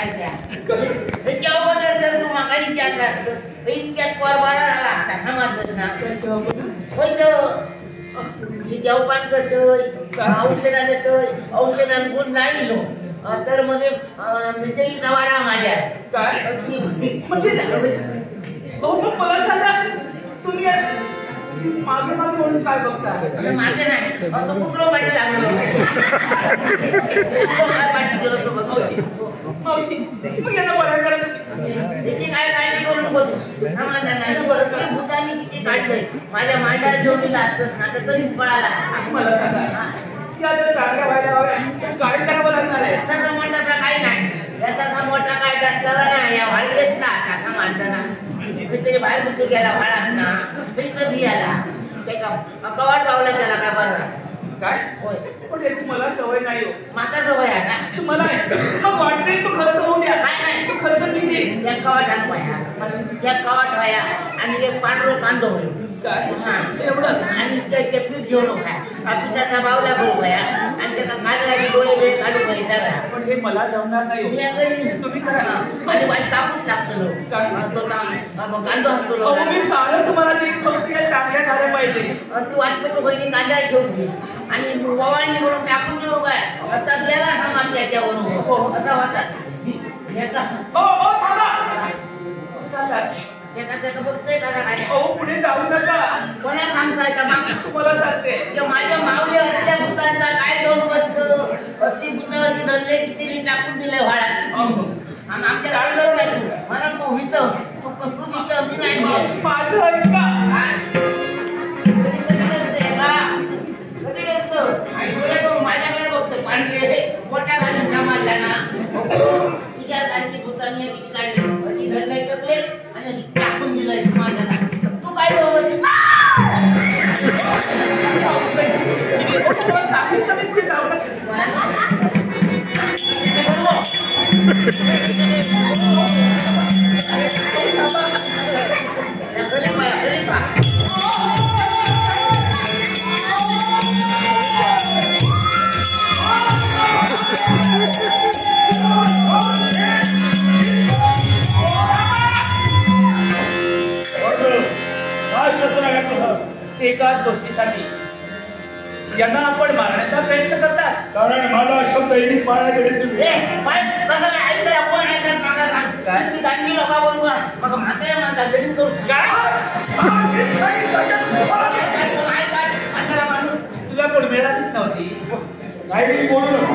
सारख्या त्याच्या अगोदर जर तू मागायला विचारला असतस इतक्यात परवाना झाला असता समजलं ना होय तर देवपान करतोय औषधाला देतोय औषधाला गुण नाही लो तर मध्ये ते दवारा माझ्या काय मग मला सांगा तुम्ही मागे मागे म्हणून काय बघता मागे नाही तो कुत्रो पाठी लागलो पाठी गेलो तो बघ मावशी मग यांना बऱ्या करायचं त्याची काय काळजी करू नको तू नाही भूतांनी किती काढलंय माझ्या मांडाला जेवलेला असतस ना तर कधीच पळाला मला सांगा या जर चांगल्या व्हायला हव्या काय करावं लागणार आहे तसं मोठासा काही नाही याचा मोठा काय असलेला नाही या वाढलेच ना असा मानताना तरी बाहेर कुठे गेला भाडात ना त्याचं बी आला ते का कवाट पावला त्याला काय बरं काय होय पण याची मला सवय नाही हो माझा सवय आहे ना तुम्हाला मग वाटते तू खर्च होऊ द्या काय नाही तू खर्च किती या कवाटात व्हाया या कवाट व्हाया आणि एक पांढरो कांदो होईल काय हा एवढं आणि ते पीठ जेवण खाय आपण त्याचा बावला करू व्हाया आणि त्याचा कांदळाचे डोळे वेळ काढू व्हायचा पण हे मला जमणार नाही तुम्ही करा आणि वाईट कापूच लागतो तो कांदो असतो मी सांगतो तुम्हाला ते फक्त चांगल्या झाल्या पाहिजे ती वाटतो बहिणी कांदा ठेवली आणि ववाळणी म्हणून टाकून देऊ काय आता गेला समाज त्याच्यावरून असा होता एका बघतोय का काय पुढे जाऊ नका कोणा सांगताय का तुम्हाला सांगते माझ्या मावली असल्या भूतांचा काय जाऊन बसतो ती भूताची धरले किती टाकून दिले व्हाळ्यात आणि आमच्या गाडीला नाही तू मला तू हित तू हित मी नाही माझं ऐका माझ्याकडे बघतो पाणी मोठ्या घालून जमाला ना तुझ्या सारखी भूतांनी किती काढली धरले टकले आणि टाकून दिलंय समाजाला तू काय सांगितलं मी पुढे जाऊ एकाच गोष्टीसाठी यांना आपण मारण्याचा प्रयत्न करतात कारण माझा शब्द येणे पाळण्याकडे तुम्ही तुला कोण मिळालीच नव्हती काही बोलू नको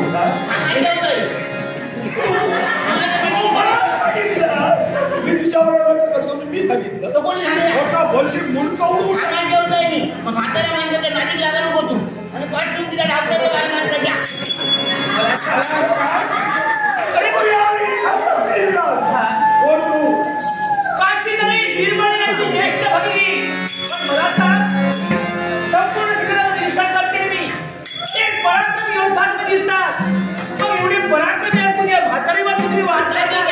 मी सांगितलं बोलशी मुलका म्हाताऱ्या माणसाच्या गाडी लागला नको तू आणि पाठ सुन तिला डाक्टर बाहेर घ्या काशी नाही निर्मळ ज्येष्ठ भगिनी पण मला सांग संपूर्ण शिबिरामध्ये निशाण करते मी एक पराक्रमी योद्धांमध्ये दिसतात मग एवढी पराक्रमी असून या म्हातारीवर तुम्ही वाचला घ्या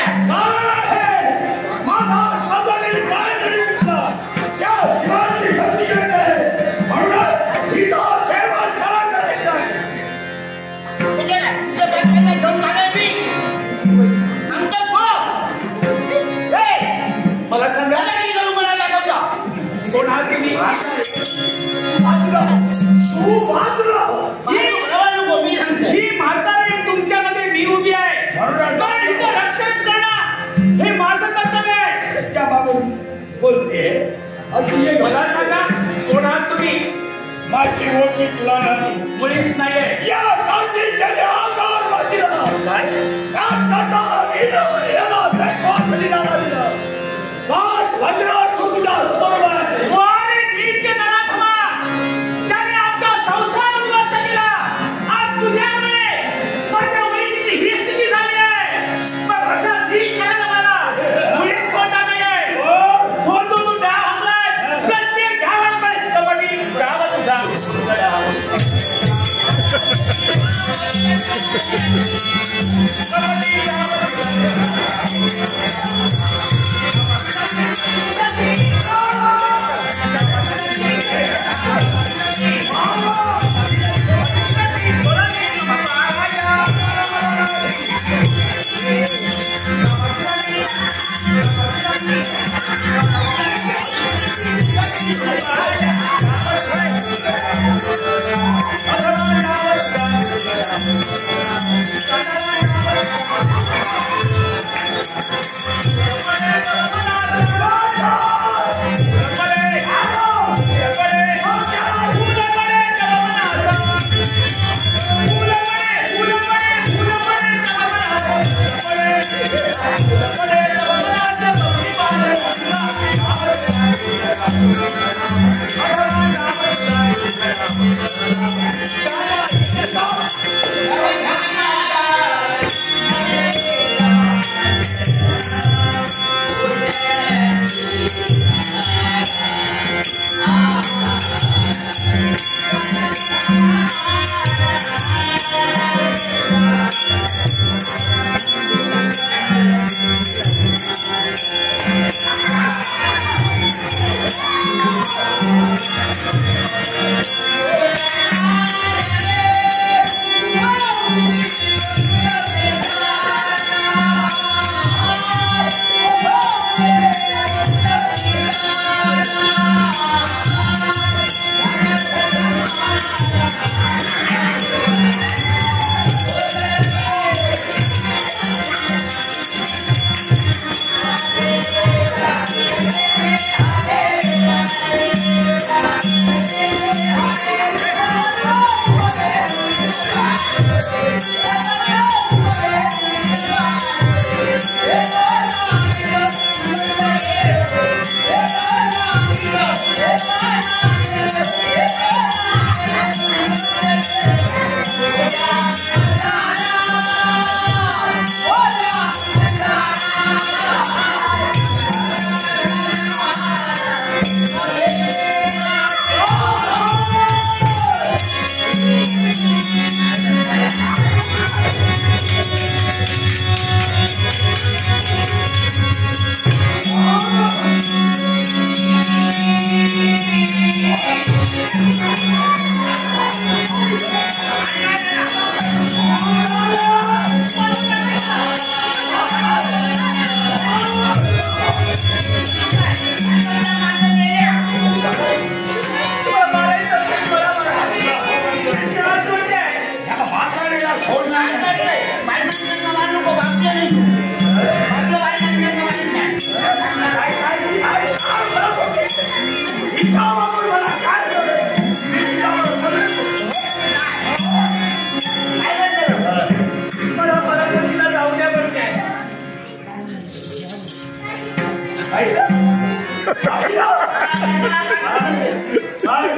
शिवाजी भक्ती करते म्हणून हिचा सेवा करा करायचा मला सांगा कोण आहात तुम्ही ही म्हातारी तुमच्यामध्ये मी उभी आहे कारण हिचं रक्षण करणं हे माझं कर्तव्य आहे त्याच्या बाबून बोलते अशी एक मला सांगा कोण आहात तुम्ही माझी ओळखी तुला नाही मुळीच नाहीये या काशी गेले आकार वाजीला काय वज्रात सुद्धा समोर वारे नीच नराधमा ज्याने आमचा संसार उद्ध्वस्त केला आज तुझ्यामुळे माझ्या वहिनीची ही स्थिती झाली आहे पण असा नीच करायला मला मुळीच कोणता नाही आहे फोडून डाव हाकलाय प्रत्येक डावांकडे कबड्डी डाव तुझा कबड्डी डाव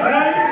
काय